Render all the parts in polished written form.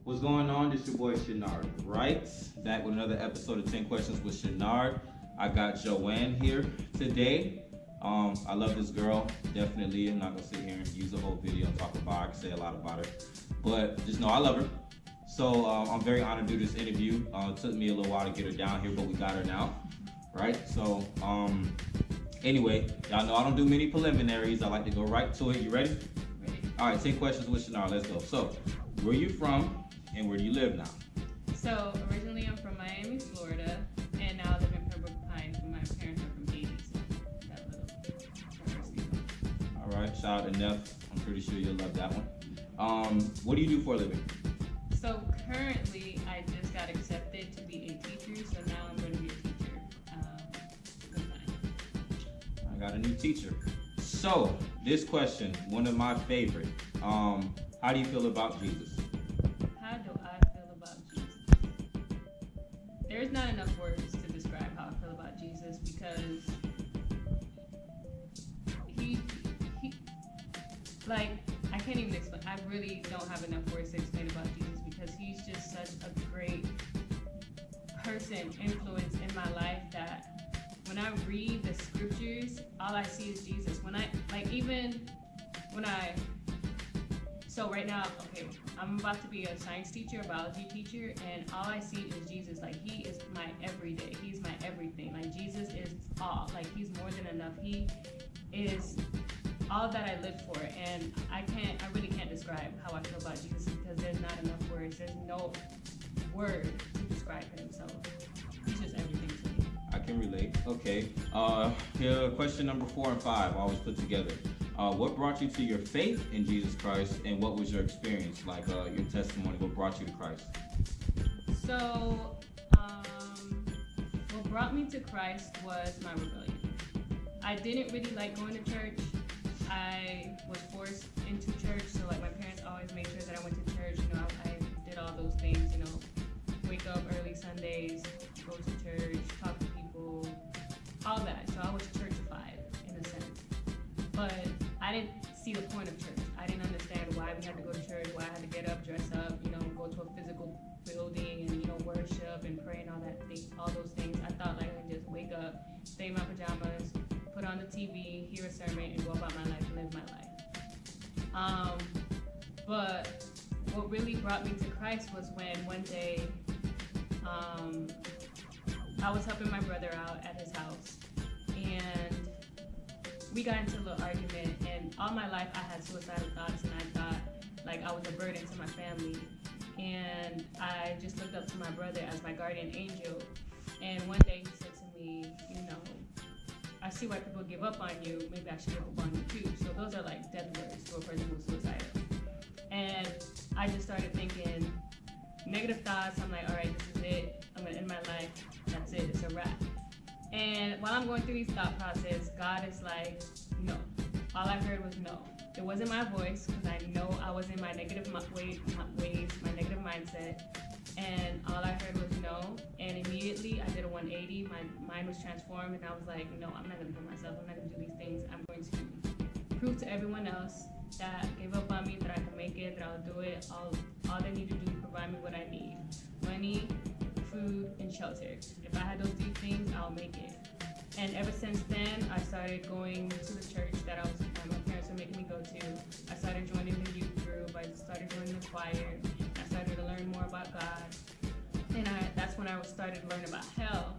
What's going on? This your boy Shanard Wright, back with another episode of 10 Questions with Shanard. I got Joann here today. I love this girl, definitely. I'm not gonna sit here and use the whole video and talk about her. I can say a lot about her, but just know I love her. So I'm very honored to do this interview. It took me a little while to get her down here, but we got her now, right? So anyway, y'all know I don't do many preliminaries. I like to go right to it. You ready? Ready. All right, 10 questions with Shanard. Let's go. So, where are you from? And where do you live now? So originally I'm from Miami, Florida, and now I live in Pembroke Pines, and my parents are from Haiti, so that little diversity. All right, shout out to Neff. I'm pretty sure you'll love that one. What do you do for a living? So currently I just got accepted to be a teacher, so now I'm going to be a teacher full-time. I got a new teacher. So, this question, one of my favorite. How do you feel about Jesus? How do I feel about Jesus? There's not enough words to describe how I feel about Jesus because he like, I can't even explain. I really don't have enough words to explain about Jesus because he's just such a great person, influence in my life that when I read the scriptures, all I see is Jesus. So right now, okay, I'm about to be a science teacher, a biology teacher, and all I see is Jesus. Like, he is my everyday. He's my everything. Like, Jesus is all. Like, he's more than enough. He is all that I live for, and I really can't describe how I feel about Jesus because there's not enough words. There's no word to describe him. So he's just everything to me. I can relate. Okay. Here, question number 4 and 5, always put together. What brought you to your faith in Jesus Christ, and what was your experience, like your testimony? What brought you to Christ? So, what brought me to Christ was my rebellion. I didn't really like going to church. I was forced into church, so like my parents always made sure that I went to church. You know, I did all those things. You know, wake up early Sundays, go to church, talk to people, all that. So I was churchified in a sense, but I didn't see the point of church. I didn't understand why we had to go to church, why I had to get up, dress up, you know, go to a physical building and, you know, worship and pray and all those things. I thought like I could just wake up, stay in my pajamas, put on the TV, hear a sermon, and go about my life and live my life. But what really brought me to Christ was when one day I was helping my brother out at his house, and we got into a little argument, and all my life I had suicidal thoughts, and I thought like I was a burden to my family, and I just looked up to my brother as my guardian angel. And one day he said to me, you know, I see why people give up on you, maybe I should give up on you too. So those are like death words to a person who's suicidal. And I just started thinking negative thoughts. I'm like, all right, this is it, I'm gonna end my life, that's it, it's a wrap. And while I'm going through these thought process, God is like, no. All I heard was no. It wasn't my voice, because I know I was in my negative ways, my negative mindset. And all I heard was no. And immediately I did a 180. My mind was transformed, and I was like, no, I'm not going to do myself. I'm not going to do these things. I'm going to prove to everyone else that gave up on me, that I can make it, that I'll do it. All they need to do is provide me what I need. Money, food, and shelter. If I had those 3 things, I'll make it. And ever since then, I started going to the church that my parents were making me go to. I started joining the youth group. I started joining the choir. I started to learn more about God. And that's when I started to learn about hell.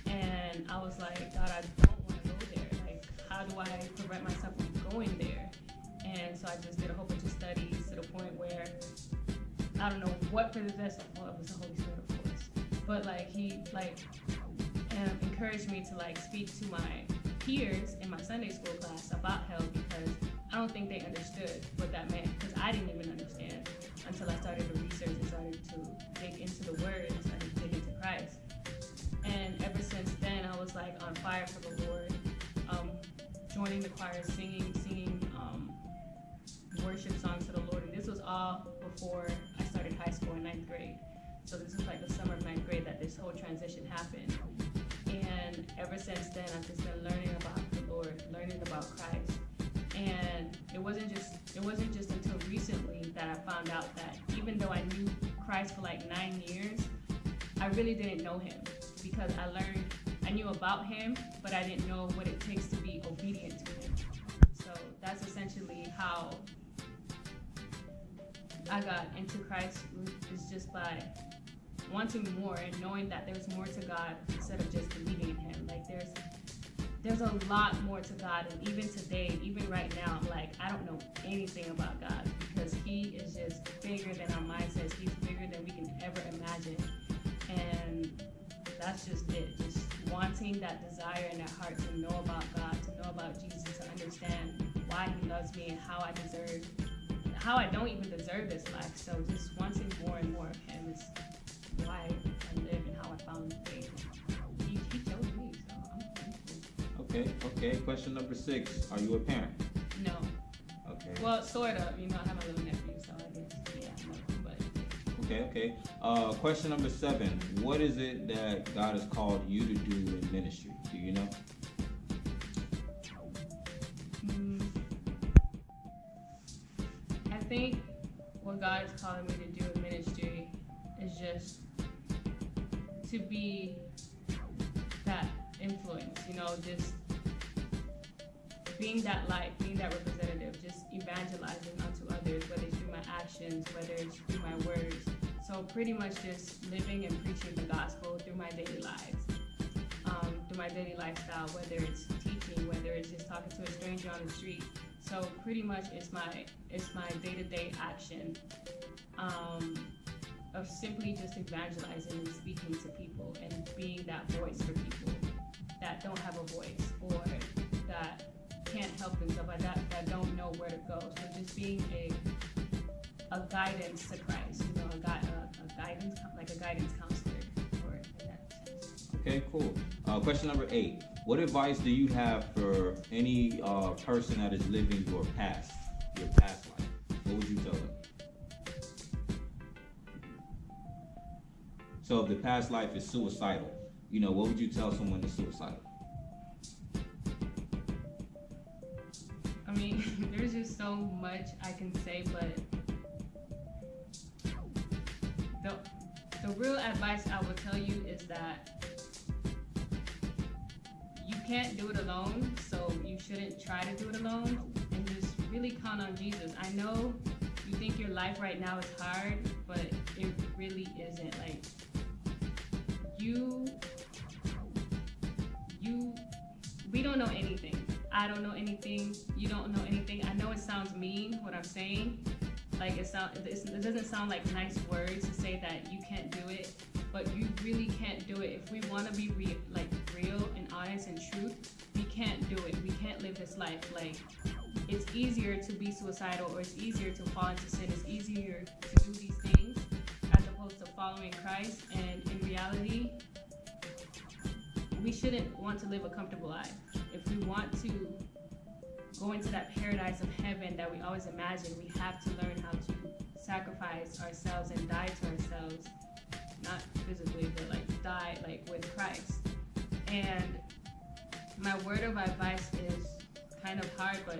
And I was like, God, I don't want to go there. Like, how do I prevent myself from going there? And so I just did a whole bunch of studies to the point where I don't know what possessed. Well, it was the Holy Spirit, of course. But like he encouraged me to like speak to my peers in my Sunday school class about hell, because I don't think they understood what that meant, because I didn't even understand until I started to research and started to dig into the word and started to dig into Christ. And ever since then, I was like on fire for the Lord, joining the choir, singing worship songs to the Lord. And this was all before I started high school in 9th grade. So this is like the summer of 9th grade that this whole transition happened. And ever since then, I've just been learning about the Lord, learning about Christ. And it wasn't just until recently that I found out that even though I knew Christ for like 9 years, I really didn't know him because I knew about him, but I didn't know what it takes to be obedient to him. So that's essentially how I got into Christ, is just by wanting more and knowing that there's more to God instead of just believing in him. Like there's a lot more to God, and even today, even right now, I'm like, I don't know anything about God because he is just bigger than our mind says. He's bigger than we can ever imagine. And that's just it. Just wanting that desire in that heart to know about God, to know about Jesus, to understand why he loves me and how I don't even deserve this life. So just wanting more and more of him is why I live and how I found faith. He chose me, so I'm thankful. Okay. Question number 6. Are you a parent? No. Okay. Well, sort of. I have a little nephew, so I guess, yeah, no, but... Okay. Question number 7. What is it that God has called you to do in ministry? Do you know? I think what God is calling me to do in ministry is just to be that influence, just being that light, being that representative, just evangelizing unto others, whether it's through my actions, whether it's through my words. So pretty much just living and preaching the gospel through my daily lives, through my daily lifestyle, whether it's teaching, whether it's just talking to a stranger on the street. So pretty much it's my day-to-day action of simply just evangelizing and speaking to people and being that voice for people that don't have a voice or that can't help themselves, that don't know where to go. So just being a guidance to Christ, a guidance counselor. Okay, cool. Question number 8. What advice do you have for any person that is living your past life? What would you tell them? So if the past life is suicidal, what would you tell someone that's suicidal? There's just so much I can say, but the real advice I will tell you is that you can't do it alone, so you shouldn't try to do it alone, and just really count on Jesus. I know you think your life right now is hard, but it really isn't. Like, we don't know anything. I don't know anything. You don't know anything. I know it sounds mean what I'm saying. Like it doesn't sound like nice words to say that you can't do it, but you really can't do it. If we want to be real and honest and truth, we can't do it. We can't live this life. Like, it's easier to be suicidal, or it's easier to fall into sin. It's easier to do these things as opposed to following Christ. And in reality, we shouldn't want to live a comfortable life. If we want to go into that paradise of heaven that we always imagine, we have to learn how to sacrifice ourselves and die to ourselves. Not physically, but die with Christ. And my word of advice is kind of hard, but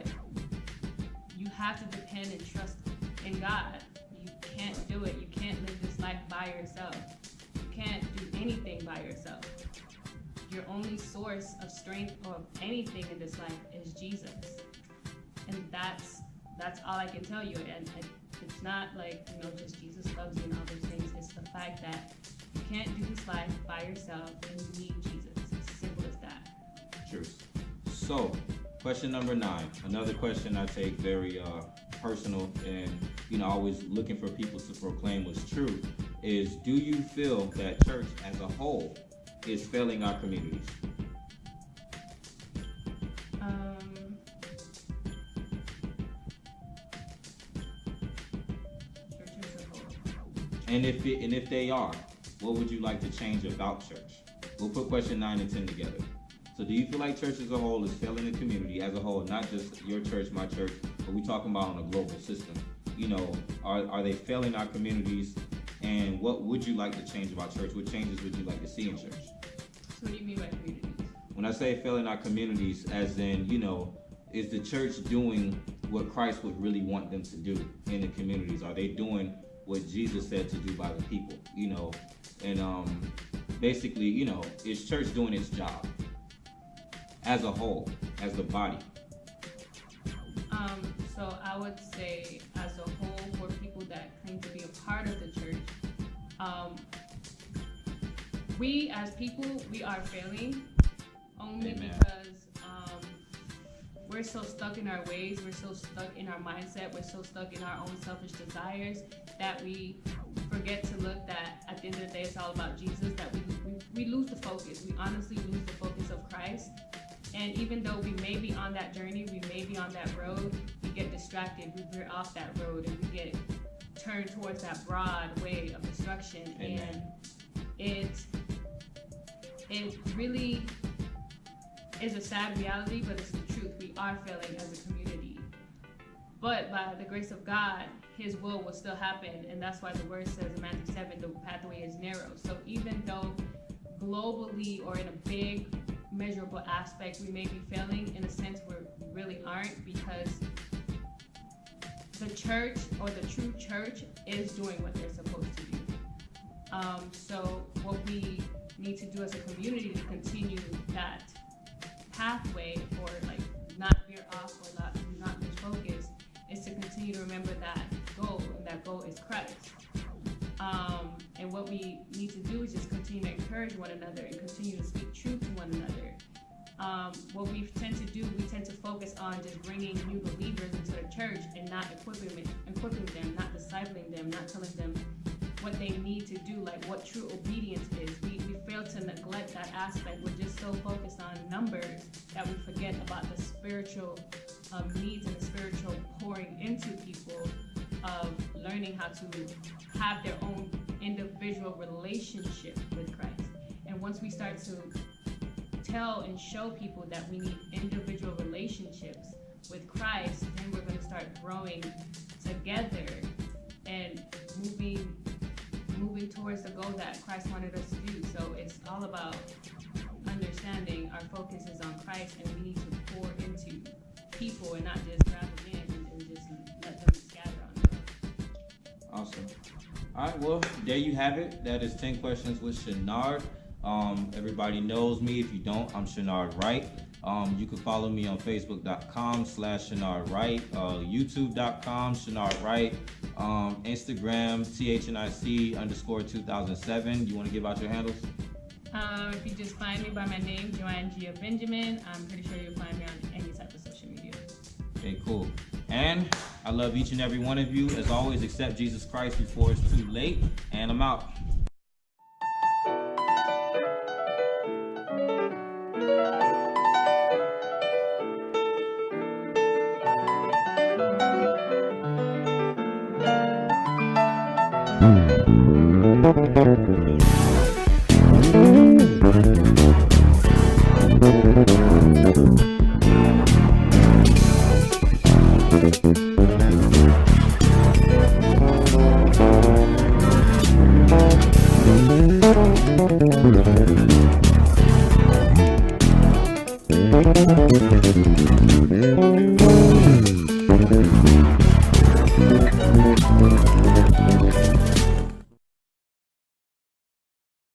you have to depend and trust in God. You can't do it. You can't live this life by yourself. You can't do anything by yourself. Your only source of strength or of anything in this life is Jesus. And that's all I can tell you. And it's not just Jesus loves you and all those things. It's the fact that you can't do this life by yourself, and you need Jesus. It's as simple as that. True. So, question number 9. Another question I take very personal, and always looking for people to proclaim what's true, is do you feel that church as a whole is failing our communities? And if they are, what would you like to change about church? We'll put question 9 and 10 together. So do you feel like church as a whole is failing the community as a whole, not just your church, my church, but we're talking about on a global system? Are they failing our communities? And what would you like to change about church? What changes would you like to see in church? So what do you mean by communities? When I say failing our communities, as in, is the church doing what Christ would really want them to do in the communities? Are they doing what Jesus said to do by the people, you know. And basically, you know, is church doing its job as a whole, as the body? So I would say, as a whole, for people that claim to be a part of the church, we as people, we are failing only Amen. because we're so stuck in our ways, we're so stuck in our mindset, we're so stuck in our own selfish desires that we forget to look that at the end of the day it's all about Jesus, that we lose the focus. We honestly lose the focus of Christ. And even though we may be on that journey, we may be on that road, we get distracted, we veer off that road, and we get turned towards that broad way of destruction. Amen. And it really is a sad reality, but it's the truth. We are failing as a community. But by the grace of God, His will still happen, and that's why the word says in Matthew 7, the pathway is narrow. So even though globally or in a big measurable aspect we may be failing, in a sense we really aren't, because the church or the true church is doing what they're supposed to do. So what we need to do as a community to continue that pathway, or like not veer off or not lose focus, is to continue to remember that goal, and that goal is Christ. And what we need to do is just continue to encourage one another and continue to speak truth to one another. What we tend to do, we tend to focus on just bringing new believers into the church and not equipping them, not discipling them, not telling them what they need to do, like what true obedience is. We fail to neglect that aspect. We're just so focused on numbers that we forget about the spiritual needs and the spiritual pouring into people of learning how to have their own individual relationship with Christ. And once we start to tell and show people that we need individual relationships with Christ, then we're going to start growing together and moving towards the goal that Christ wanted us to do. So it's all about understanding our focus is on Christ, and we need to pour into people and not just grab them in and just let them scatter on their own. Awesome. All right, well, there you have it. That is 10 questions with Shanard. Everybody knows me. If you don't, I'm Shanard Wright. You can follow me on Facebook.com/Shanard Wright, YouTube.com Shanard Wright, Instagram THNIC_2007. You want to give out your handles? If you just find me by my name, Joann Gia Benjamin, I'm pretty sure you'll find me on any type of social media. Okay, cool. And I love each and every one of you. As always, accept Jesus Christ before it's too late. And I'm out. Thank you.